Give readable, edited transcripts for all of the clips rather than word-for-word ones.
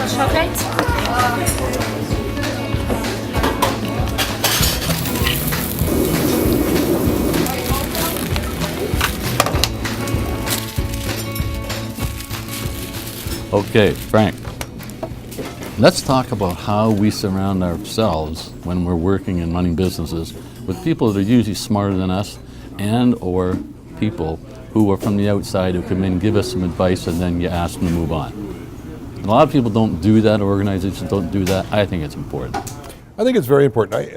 chocolate. Okay, Frank, let's talk about how we surround ourselves when we're working and running businesses with people that are usually smarter than us and or people who are from the outside who come in, give us some advice, and then you ask them to move on. And a lot of people don't do that, organizations don't do that. I think it's important. I think it's very important.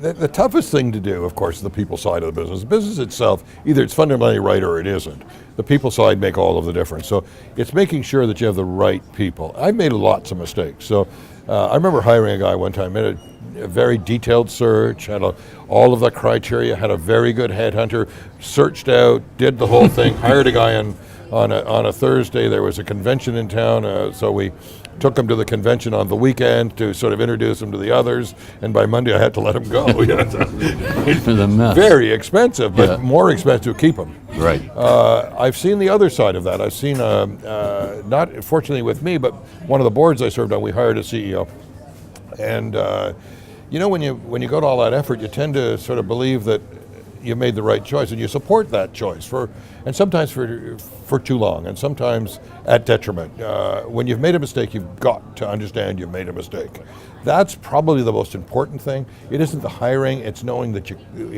The toughest thing to do, of course, is the people side of the business. The business itself, either it's fundamentally right or it isn't. The people side make all of the difference. So it's making sure that you have the right people. I've made lots of mistakes. So I remember hiring a guy one time, made a very detailed search, had all of the criteria, had a very good headhunter, searched out, did the whole thing, hired a guy on a Thursday. There was a convention in town, so we took him to the convention on the weekend to sort of introduce him to the others, and by Monday I had to let him go. The mess. Very expensive, but more expensive to keep him. Right. I've seen the other side of that. I've seen, not fortunately with me, but one of the boards I served on, we hired a CEO. And when you go to all that effort, you tend to sort of believe that you made the right choice, and you support that choice and sometimes for too long, and sometimes at detriment. When you've made a mistake, you've got to understand you've made a mistake. That's probably the most important thing. It isn't the hiring, it's knowing that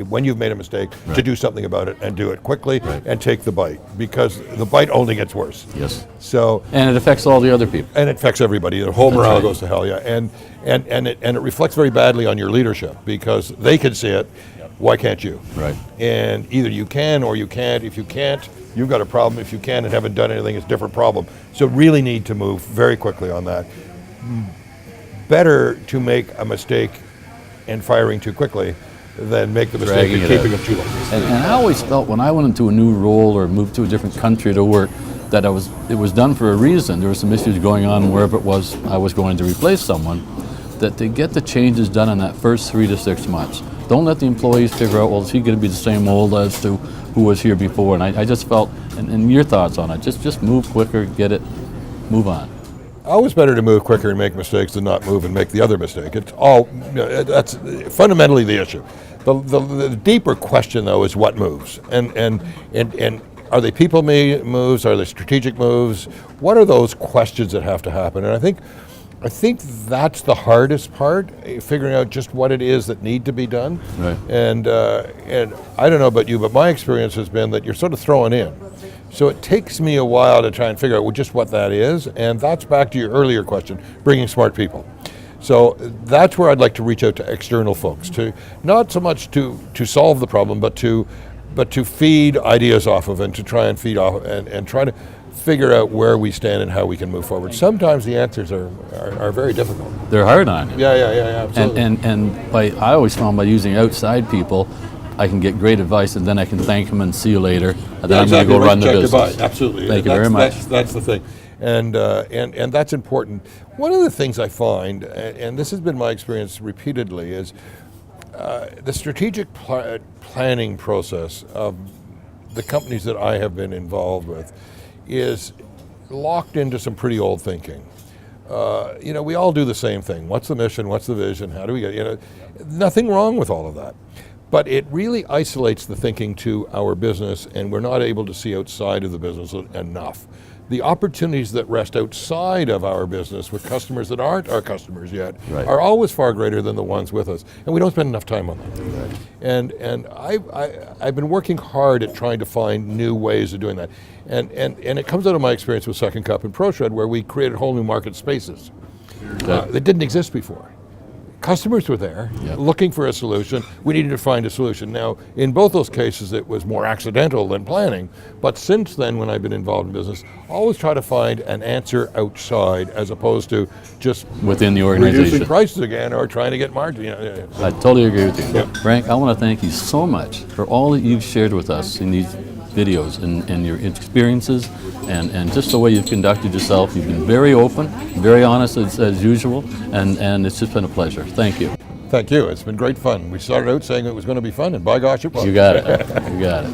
when you've made a mistake, to do something about it and do it quickly and take the bite, because the bite only gets worse. Yes. So. And it affects all the other people. And it affects everybody. The whole morale goes to hell, and it reflects very badly on your leadership, because they can see it. Why can't you? Right. And either you can or you can't. If you can't, you've got a problem. If you can and haven't done anything, it's a different problem. So really need to move very quickly on that. Better to make a mistake and firing too quickly than make the mistake and keeping them too long. And I always felt when I went into a new role or moved to a different country to work that it was done for a reason. There were some issues going on wherever it was I was going to replace someone, that to get the changes done in that first 3 to 6 months. Don't let the employees figure out, well, is he going to be the same old as to who was here before? And I just felt, and your thoughts on it, just move quicker, get it, move on. Always better to move quicker and make mistakes than not move and make the other mistake. It's all, that's fundamentally the issue. The deeper question, though, is what moves. And are they people moves? Are they strategic moves? What are those questions that have to happen? And I think that's the hardest part, figuring out just what it is that need to be done. Right. And I don't know about you, but my experience has been that you're sort of throwing in. So it takes me a while to try and figure out just what that is, and that's back to your earlier question, bringing smart people. So that's where I'd like to reach out to external folks, to not so much to solve the problem, but to feed ideas off of, and to try and feed off and try to figure out where we stand and how we can move forward. Sometimes the answers are very difficult. They're hard on you. Yeah, absolutely. And I always found by using outside people, I can get great advice, and then I can thank them and see you later, and then I'm going to go run the business. Absolutely. Thank you very much. That's the thing. And that's important. One of the things I find, and this has been my experience repeatedly, is the strategic planning process of the companies that I have been involved with is locked into some pretty old thinking. We all do the same thing. What's the mission? What's the vision? How do we get, nothing wrong with all of that. But it really isolates the thinking to our business, and we're not able to see outside of the business enough. The opportunities that rest outside of our business with customers that aren't our customers yet are always far greater than the ones with us, and we don't spend enough time on them. Right. And I've been working hard at trying to find new ways of doing that. And it comes out of my experience with Second Cup and ProShred, where we created whole new market spaces that didn't exist before. Customers were there looking for a solution. We needed to find a solution. Now, in both those cases, it was more accidental than planning. But since then, when I've been involved in business, always try to find an answer outside as opposed to just within the organization, reducing prices again or trying to get margin. I totally agree with you. Frank, I want to thank you so much for all that you've shared with us in these videos and your experiences and just the way you've conducted yourself. You've been very open, very honest as usual, and it's just been a pleasure. Thank you. Thank you. It's been great fun. We started out saying it was going to be fun, and by gosh, it was. You got it. You got it.